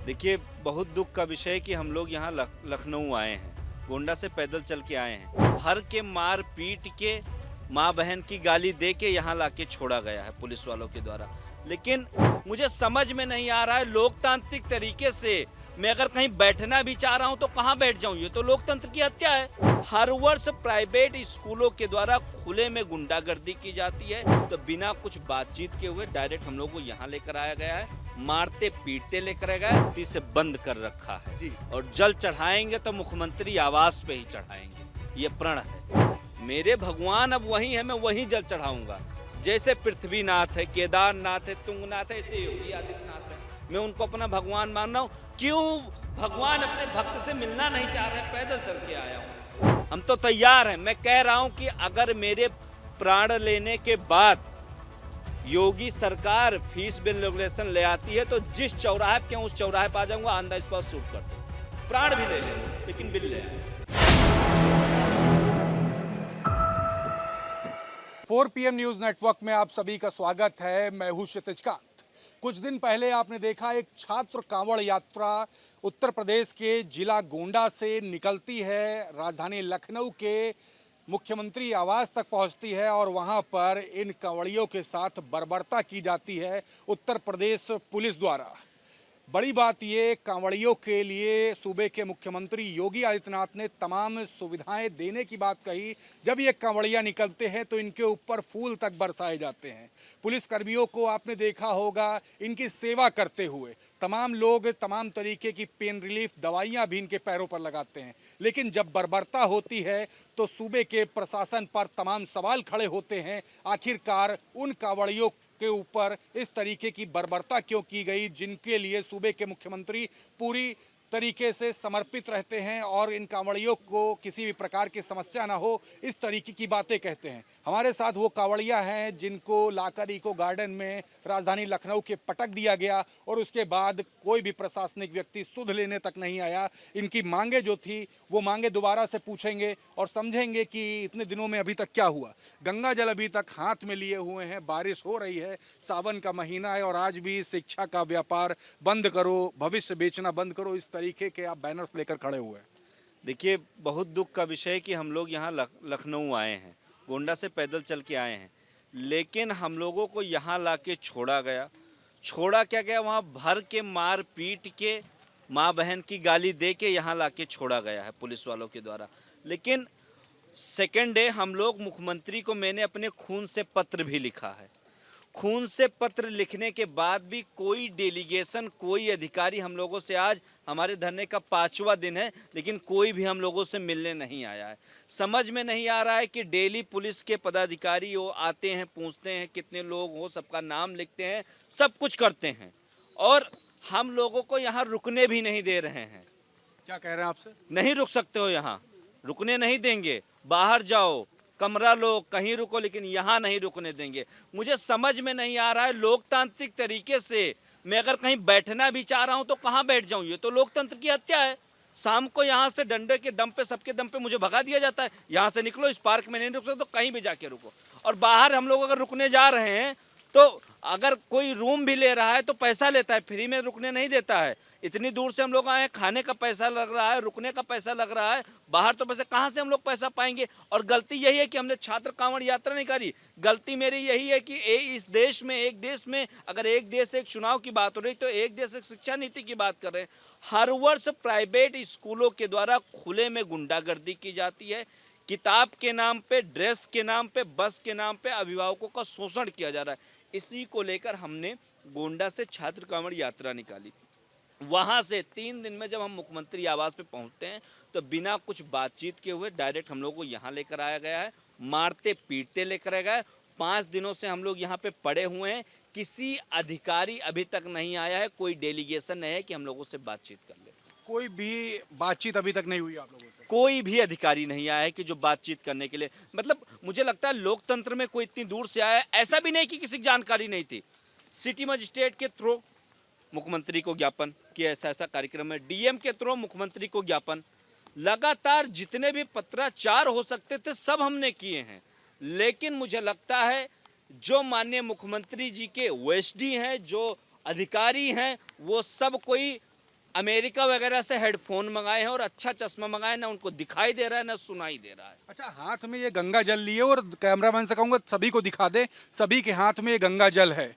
देखिए, बहुत दुख का विषय है कि हम लोग यहाँ लखनऊ आए हैं। गोंडा से पैदल चल के आए हैं। भर के मार पीट के माँ बहन की गाली दे के यहाँ लाके छोड़ा गया है पुलिस वालों के द्वारा। लेकिन मुझे समझ में नहीं आ रहा है, लोकतांत्रिक तरीके से मैं अगर कहीं बैठना भी चाह रहा हूँ तो कहाँ बैठ जाऊँ? ये तो लोकतंत्र की हत्या है। हर वर्ष प्राइवेट स्कूलों के द्वारा खुले में गुंडागर्दी की जाती है, तो बिना कुछ बातचीत के हुए डायरेक्ट हम लोग को यहाँ लेकर आया गया है। मारते पीटते लेकर गए, इसे बंद कर रखा है जी। और जल चढ़ाएंगे तो मुख्यमंत्री आवास पे ही चढ़ाएंगे, ये प्रण है। मेरे भगवान अब वही है, मैं वही जल चढ़ाऊंगा। जैसे पृथ्वीनाथ है, केदारनाथ है, तुंगनाथ है, ऐसे योगी आदित्यनाथ है, मैं उनको अपना भगवान मान रहा हूँ। क्यों भगवान अपने भक्त से मिलना नहीं चाह रहे? पैदल चल के आया हूँ, हम तो तैयार हैं। मैं कह रहा हूँ कि अगर मेरे प्राण लेने के बाद योगी सरकार फीस बिल रेगुलेशन ले आती है तो जिस चौराहे पे उस चौराहे पे आ जाऊंगा, ऑन द स्पॉट शूट कर दूं, प्राण भी ले लेंगे, लेकिन बिल ले आए। 4 PM न्यूज नेटवर्क में आप सभी का स्वागत है। मैं हूं क्षितिज कांत। कुछ दिन पहले आपने देखा एक छात्र कांवड़ यात्रा उत्तर प्रदेश के जिला गोंडा से निकलती है, राजधानी लखनऊ के मुख्यमंत्री आवास तक पहुंचती है और वहां पर इन कांवड़ियों के साथ बर्बरता की जाती है उत्तर प्रदेश पुलिस द्वारा। बड़ी बात ये, कांवड़ियों के लिए सूबे के मुख्यमंत्री योगी आदित्यनाथ ने तमाम सुविधाएं देने की बात कही। जब ये कांवड़िया निकलते हैं तो इनके ऊपर फूल तक बरसाए जाते हैं। पुलिस कर्मियों को आपने देखा होगा इनकी सेवा करते हुए। तमाम लोग तमाम तरीके की पेन रिलीफ दवाइयां भी इनके पैरों पर लगाते हैं। लेकिन जब बर्बरता होती है तो सूबे के प्रशासन पर तमाम सवाल खड़े होते हैं। आखिरकार उन कांवड़ियों के ऊपर इस तरीके की बर्बरता क्यों की गई, जिनके लिए सूबे के मुख्यमंत्री पूरी तरीके से समर्पित रहते हैं और इन कांवड़ियों को किसी भी प्रकार की समस्या ना हो, इस तरीके की बातें कहते हैं। हमारे साथ वो कांवड़िया हैं जिनको लाकर इको गार्डन में राजधानी लखनऊ के पटक दिया गया और उसके बाद कोई भी प्रशासनिक व्यक्ति सुध लेने तक नहीं आया। इनकी मांगे जो थी वो मांगे दोबारा से पूछेंगे और समझेंगे कि इतने दिनों में अभी तक क्या हुआ। गंगा जल अभी तक हाथ में लिए हुए हैं, बारिश हो रही है, सावन का महीना है और आज भी शिक्षा का व्यापार बंद करो, भविष्य बेचना बंद करो, इस तरीके के आप बैनर्स लेकर खड़े हुए हैं। देखिए, बहुत दुख का विषय है कि हम लोग यहाँ लखनऊ आए हैं, गोंडा से पैदल चल के आए हैं, लेकिन हम लोगों को यहाँ लाके छोड़ा गया। छोड़ा क्या गया? वहाँ भर के मार पीट के माँ बहन की गाली दे के यहाँ लाके छोड़ा गया है पुलिस वालों के द्वारा। लेकिन सेकेंड डे हम लोग मुख्यमंत्री को, मैंने अपने खून से पत्र भी लिखा है। खून से पत्र लिखने के बाद भी कोई डेलीगेशन, कोई अधिकारी हम लोगों से, आज हमारे धरने का 5वां दिन है, लेकिन कोई भी हम लोगों से मिलने नहीं आया है। समझ में नहीं आ रहा है कि डेली पुलिस के पदाधिकारी वो आते हैं, पूछते हैं कितने लोग हो, सबका नाम लिखते हैं, सब कुछ करते हैं और हम लोगों को यहाँ रुकने भी नहीं दे रहे हैं। क्या कह रहे हैं आपसे? नहीं रुक सकते हो, यहाँ रुकने नहीं देंगे, बाहर जाओ, कमरा लो, कहीं रुको, लेकिन यहाँ नहीं रुकने देंगे। मुझे समझ में नहीं आ रहा है, लोकतांत्रिक तरीके से मैं अगर कहीं बैठना भी चाह रहा हूँ तो कहाँ बैठ जाऊँ? ये तो लोकतंत्र की हत्या है। शाम को यहाँ से डंडे के दम पे, सबके दम पे मुझे भगा दिया जाता है, यहाँ से निकलो, इस पार्क में नहीं रुक सकते तो कहीं भी जाके रुको। और बाहर हम लोग अगर रुकने जा रहे हैं तो अगर कोई रूम भी ले रहा है तो पैसा लेता है, फ्री में रुकने नहीं देता है। इतनी दूर से हम लोग आए हैं, खाने का पैसा लग रहा है, रुकने का पैसा लग रहा है, बाहर तो पैसे कहाँ से हम लोग पैसा पाएंगे? और गलती यही है कि हमने छात्र कांवड़ यात्रा नहीं करी। गलती मेरी यही है कि इस देश में, एक देश में अगर एक देश एक चुनाव की बात हो रही तो एक देश एक शिक्षा नीति की बात कर रहे हैं। हर वर्ष प्राइवेट स्कूलों के द्वारा खुले में गुंडागर्दी की जाती है। किताब के नाम पे, ड्रेस के नाम पे, बस के नाम पे अभिभावकों का शोषण किया जा रहा है। इसी को लेकर हमने गोंडा से छात्र कांवड़ यात्रा निकाली। वहाँ से 3 दिन में जब हम मुख्यमंत्री आवास पे पहुँचते हैं तो बिना कुछ बातचीत के हुए डायरेक्ट हम लोग को यहाँ लेकर आया गया है, मारते पीटते लेकर आया गया है। 5 दिनों से हम लोग यहाँ पे पड़े हुए हैं, किसी अधिकारी अभी तक नहीं आया है, कोई डेलीगेशन नहीं है कि हम लोगों से बातचीत कर ले। कोई भी बातचीत अभी तक नहीं हुई आप लोगों से? कोई भी अधिकारी नहीं आया है कि जो बातचीत करने के लिए, मतलब मुझे लगता है लोकतंत्र में कोई इतनी दूर से आया है। ऐसा भी नहीं कि किसी की जानकारी नहीं थी। सिटी मजिस्ट्रेट के थ्रू मुख्यमंत्री को ज्ञापन कि ऐसा ऐसा कार्यक्रम है, डीएम के थ्रू मुख्यमंत्री को ज्ञापन, लगातार जितने भी पत्राचार हो सकते थे सब हमने किए हैं। लेकिन मुझे लगता है जो माननीय मुख्यमंत्री जी के ओएसडी हैं, जो अधिकारी हैं, वो सब कोई अमेरिका वगैरह से हेडफोन मंगाए हैं और अच्छा चश्मा मंगाए, ना उनको दिखाई दे रहा है ना सुनाई दे रहा है। अच्छा, हाथ में ये गंगा जल लिए और कैमरामैन से कहूंगा सभी को दिखा दे, सभी के हाथ में ये गंगा जल है।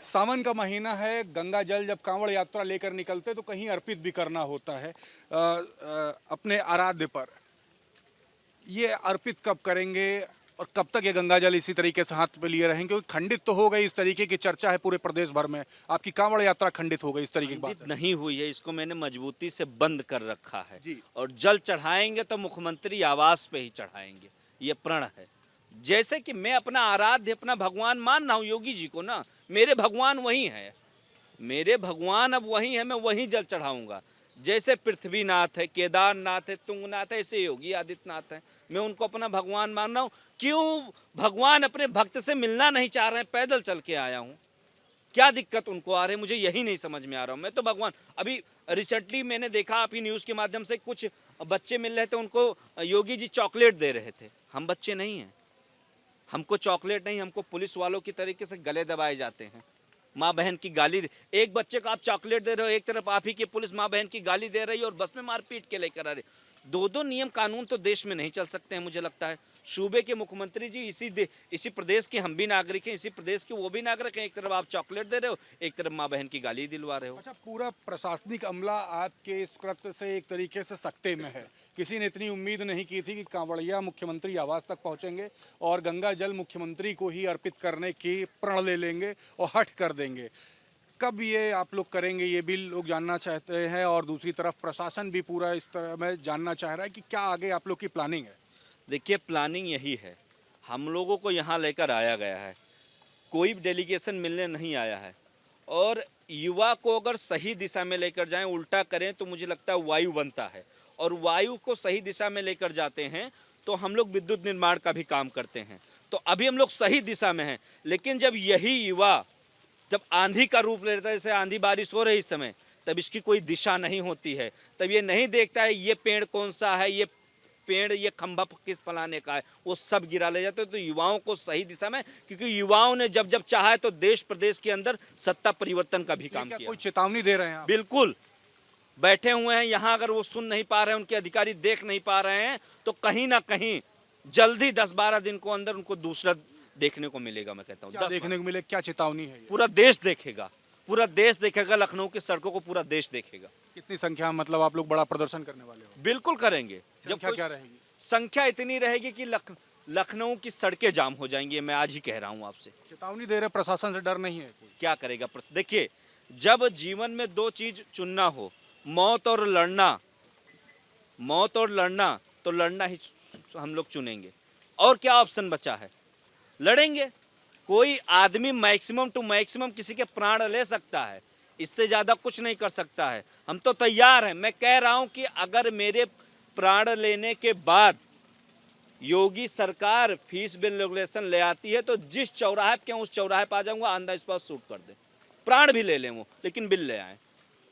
सावन का महीना है, गंगा जल जब कांवड़ यात्रा लेकर निकलते तो कहीं अर्पित भी करना होता है अपने आराध्य पर। ये अर्पित कब करेंगे और कब तक ये गंगा जल इसी तरीके से हाथ पे लिए रहेंगे? क्योंकि खंडित तो हो गई, इस तरीके की चर्चा है पूरे प्रदेश भर में, आपकी कांवड़ यात्रा खंडित हो गई, इस तरीके की बात है। नहीं हुई है, इसको मैंने मजबूती से बंद कर रखा है। जी। और जल चढ़ाएंगे तो मुख्यमंत्री आवास पे ही चढ़ाएंगे, ये प्रण है। जैसे कि मैं अपना आराध्य, अपना भगवान मान रहा हूँ योगी जी को ना, मेरे भगवान वही है, मेरे भगवान अब वही है, मैं वही जल चढ़ाऊंगा। जैसे पृथ्वीनाथ है, केदारनाथ है, तुंगनाथ है, ऐसे योगी आदित्यनाथ है, मैं उनको अपना भगवान मान रहा हूँ। क्यों भगवान अपने भक्त से मिलना नहीं चाह रहे हैं? पैदल चल के आया हूँ, क्या दिक्कत उनको आ रही है, मुझे यही नहीं समझ में आ रहा हूँ। मैं तो भगवान, अभी रिसेंटली मैंने देखा आपकी न्यूज़ के माध्यम से, कुछ बच्चे मिल रहे थे, उनको योगी जी चॉकलेट दे रहे थे। हम बच्चे नहीं हैं, हमको चॉकलेट नहीं, हमको पुलिस वालों की तरीके से गले दबाए जाते हैं। माँ बहन की गाली, एक बच्चे को आप चॉकलेट दे रहे हो, एक तरफ आप ही की पुलिस माँ बहन की गाली दे रही है और बस में मारपीट के लेकर आ रही। दो नियम कानून तो देश में नहीं चल सकते हैं मुझे लगता है। सूबे के मुख्यमंत्री जी इसी प्रदेश के हम भी नागरिक हैं, इसी प्रदेश के वो भी नागरिक हैं। एक तरफ आप चॉकलेट दे रहे हो, एक तरफ माँ बहन की गाली दिलवा रहे हो। अच्छा, पूरा प्रशासनिक अमला आपके इस कृत्य से एक तरीके से सकते में है। किसी ने इतनी उम्मीद नहीं की थी कि कांवड़िया मुख्यमंत्री आवास तक पहुंचेंगे और गंगा जल मुख्यमंत्री को ही अर्पित करने की प्रण ले लेंगे और हट कर देंगे। कब ये आप लोग करेंगे, ये भी लोग जानना चाहते हैं। और दूसरी तरफ प्रशासन भी पूरा इस तरह में जानना चाह रहा है कि क्या आगे आप लोग की प्लानिंग है। देखिए, प्लानिंग यही है, हम लोगों को यहाँ लेकर आया गया है, कोई डेलीगेशन मिलने नहीं आया है। और युवा को अगर सही दिशा में लेकर जाएं, उल्टा करें तो मुझे लगता है वायु बनता है, और वायु को सही दिशा में लेकर जाते हैं तो हम लोग विद्युत निर्माण का भी काम करते हैं। तो अभी हम लोग सही दिशा में हैं, लेकिन जब यही युवा जब आंधी का रूप लेता है, जैसे आंधी बारिश हो रही इस समय, तब इसकी कोई दिशा नहीं होती है। तब ये नहीं देखता है ये पेड़ कौन सा है, ये पेड़, ये खंभा किस फलाने का है, वो सब गिरा ले जाते हैं। तो युवाओं को सही दिशा में, क्योंकि युवाओं ने जब जब चाहा है तो देश प्रदेश के अंदर सत्ता परिवर्तन का भी काम किया। कोई चेतावनी दे रहे हैं आप? बिल्कुल, बैठे हुए हैं यहाँ, अगर वो सुन नहीं पा रहे हैं, उनके अधिकारी देख नहीं पा रहे हैं, तो कहीं ना कहीं जल्दी 10-12 दिन को अंदर उनको दूसरा देखने को मिलेगा। मैं कहता हूँ क्या देखने को मिले, क्या चेतावनी है ये? पूरा देश देखेगा, पूरा देश देखेगा, लखनऊ की सड़कों को पूरा देश देखेगा। कितनी संख्या, मतलब आप लोग बड़ा प्रदर्शन करने वाले हो? बिल्कुल करेंगे। जब क्या रहेगी? संख्या इतनी रहेगी कि लखनऊ की सड़कें जाम हो जाएंगी, मैं आज ही कह रहा हूँ आपसे। चेतावनी दे रहे, प्रशासन से डर नहीं है कोई? क्या करेगा? देखिए, जब जीवन में दो चीज चुनना हो, मौत और लड़ना, मौत और लड़ना, तो लड़ना ही हम लोग चुनेंगे। और क्या ऑप्शन बचा है? लड़ेंगे। कोई आदमी मैक्सिमम टू मैक्सिमम किसी के प्राण ले सकता है, इससे ज़्यादा कुछ नहीं कर सकता है। हम तो तैयार हैं। मैं कह रहा हूं कि अगर मेरे प्राण लेने के बाद योगी सरकार फीस बिल रेगुलेशन ले आती है, तो जिस चौराहे पे उस चौराहे पर आ जाऊंगा, ऑन द स्पॉट शूट कर दे, प्राण भी ले लें वो, लेकिन बिल ले आए।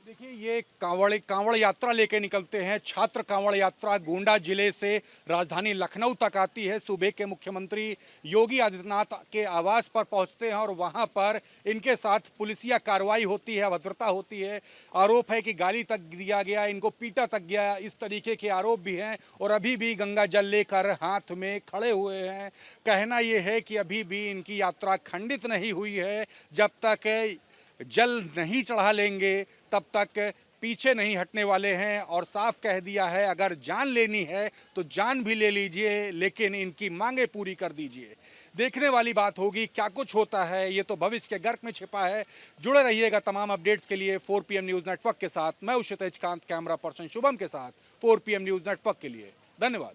देखिए, ये कांवड़ यात्रा लेके निकलते हैं। छात्र कांवड़ यात्रा गोंडा जिले से राजधानी लखनऊ तक आती है। सूबे के मुख्यमंत्री योगी आदित्यनाथ के आवास पर पहुंचते हैं और वहां पर इनके साथ पुलिसिया कार्रवाई होती है, अभद्रता होती है। आरोप है कि गाली तक दिया गया, इनको पीटा तक गया, इस तरीके के आरोप भी हैं। और अभी भी गंगा जल लेकर हाथ में खड़े हुए हैं। कहना ये है कि अभी भी इनकी यात्रा खंडित नहीं हुई है। जब तक जल नहीं चढ़ा लेंगे तब तक पीछे नहीं हटने वाले हैं। और साफ कह दिया है, अगर जान लेनी है तो जान भी ले लीजिए, लेकिन इनकी मांगे पूरी कर दीजिए। देखने वाली बात होगी क्या कुछ होता है, ये तो भविष्य के गर्क में छिपा है। जुड़े रहिएगा तमाम अपडेट्स के लिए 4 PM न्यूज़ नेटवर्क के साथ। मैं क्षितिज कांत, कैमरा पर्सन शुभम के साथ 4 PM न्यूज़ नेटवर्क के लिए। धन्यवाद।